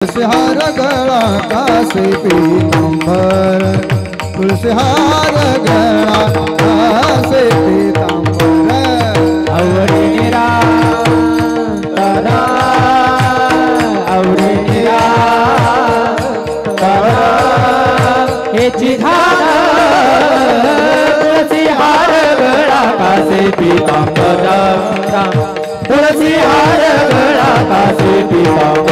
तुलसीहार गळा कासे पीतांबर, तुलसीहार गळा कासे पीतांबर, आवडे निरा तदा आवडे निरा तदा हेची धान तुलसीहार गळा कासे पीतांबर, तुलसीहार गळा कासे पीतांबर,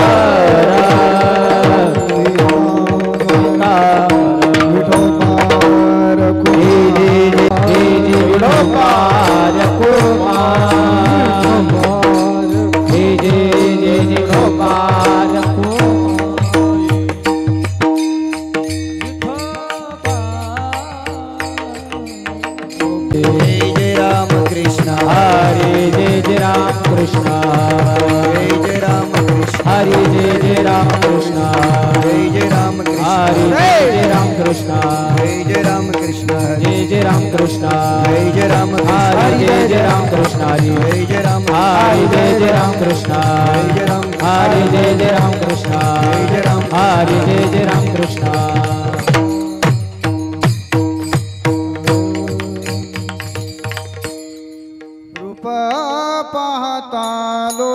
रूपा पातालो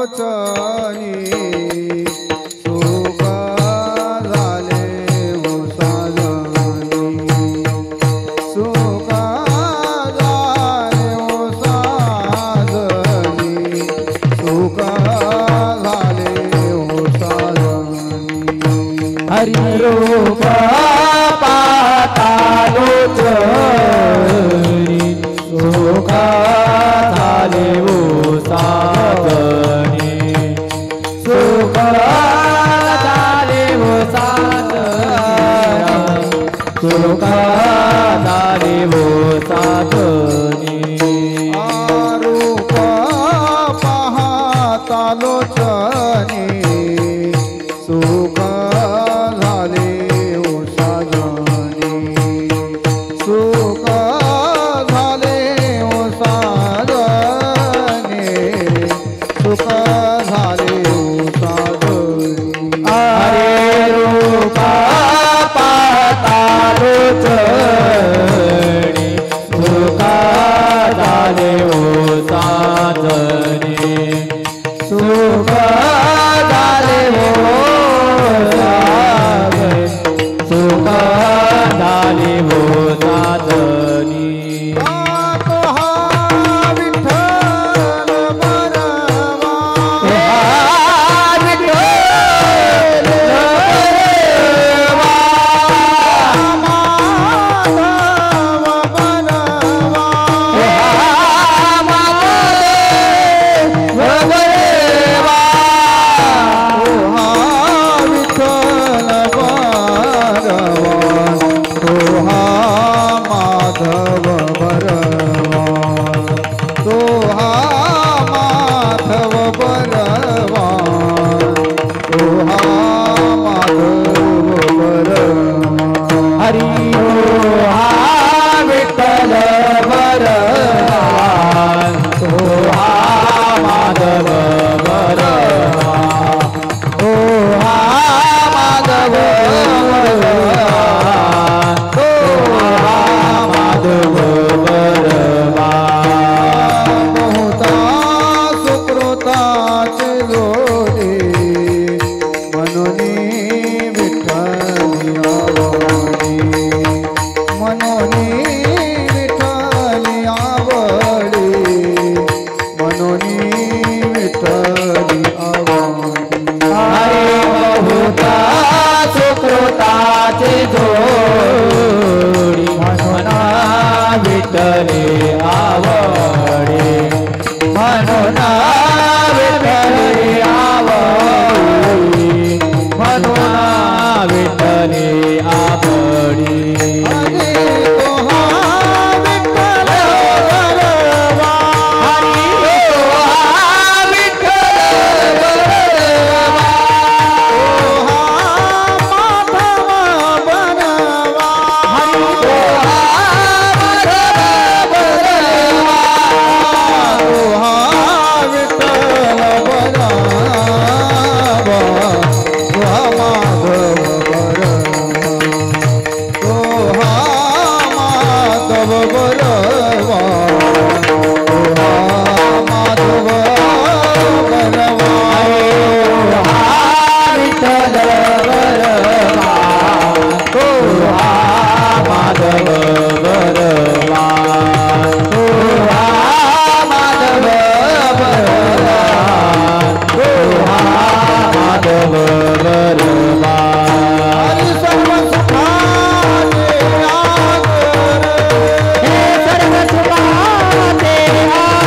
विठ्ठल बरवा तो हा माधव बरवा तो हा माधव बरवा तो हा माधव बरवा हरी सर्व सुखाचे आगर हे सर्व सुखाचे आगर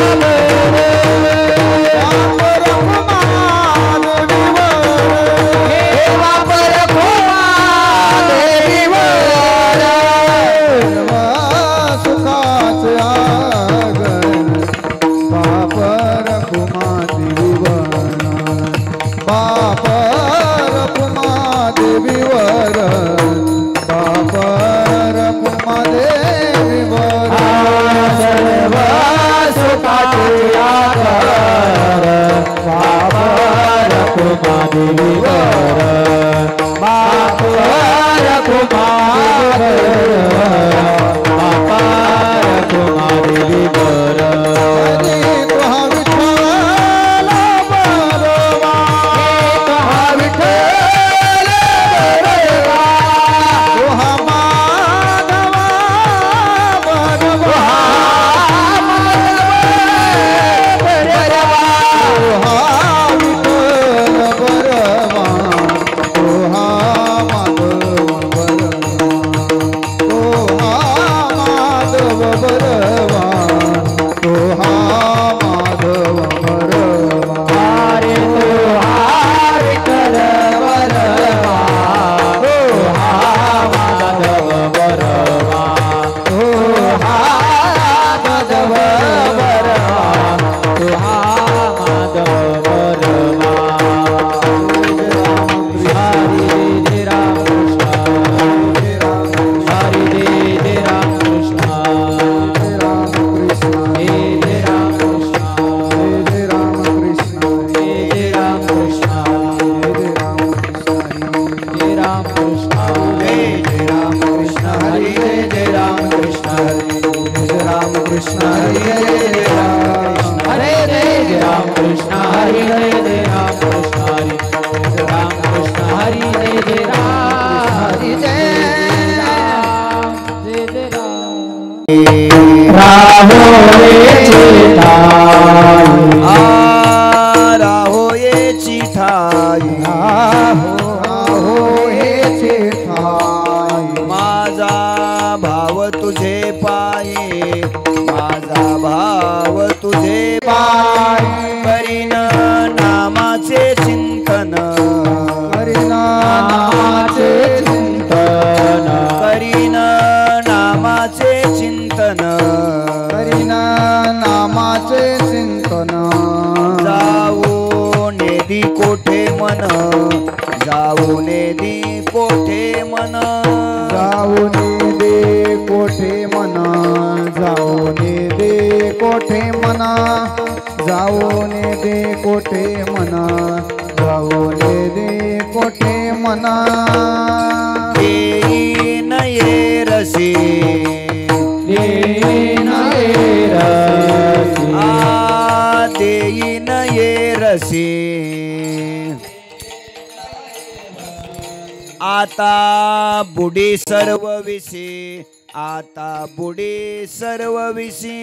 आता बुडी सर्व विषी आता बुडी सर्व विषी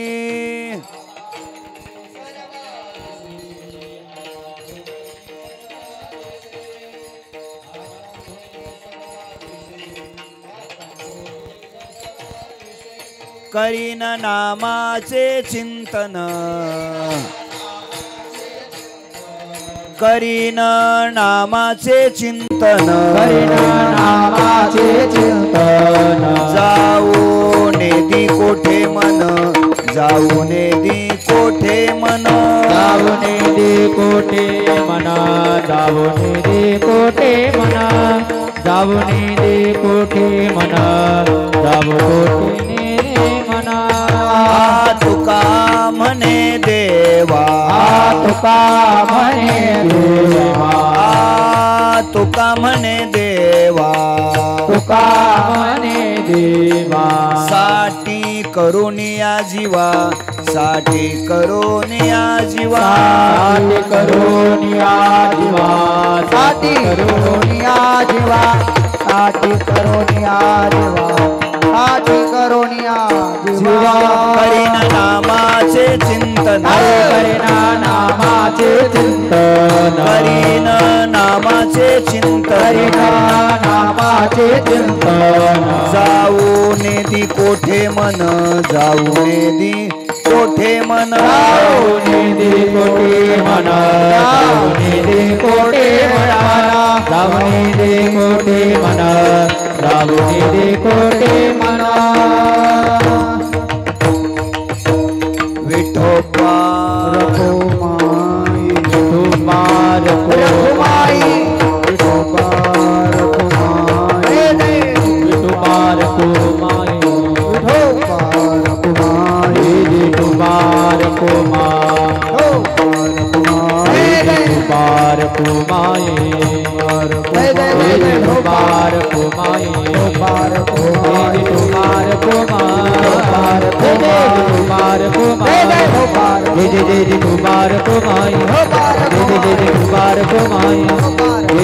करीन नामाचे चिंतन करीन नामाचे चिंतन जाऊ नेदी कोठे मन जाऊ नेदी कोठे मन जाऊ नेदी कोठे मन जाऊ नेदी कोठे मन जाऊ नेदी कोठे मन जाऊ कोठे मना तुका म्हणे देवा तुका म्हणे देवा तुका म्हणे देवा तुका म्हणे देवा साठी करुनिया जीवा साठी करुनिया जीवा साठी करुनिया जीवा साठी करोनिया जीवा साठी करोनिया जीवा साठी करोनिया जीवा करीन नामाचे चिंतन करीना नामाचे चिंतन करीन नामाचे चिंतन करीना नामाचे चिंतन जाऊन दी कोठे मन जाऊन दी कोठे मन निधी कोटी मना निधी कोटी मना निधी कोटी मना निधी कोटी मना विठोबा रघुमाई तुम्हार को रघुमाई विठोबा रघुमाई तुम्हार को माई विठोबा रघुमाई तुम्हार को माई विठोबा रघुमाई तुम्हार को माई तुम्हार को माई तुम्हार को माई तुम्हार को माई जय तुम्हार को माई जय तुम्हार को माई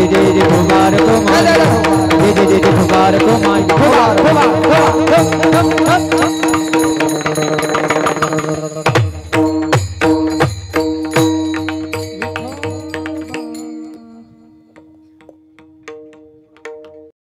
जय तुम्हार को माई जय तुम्हार को माई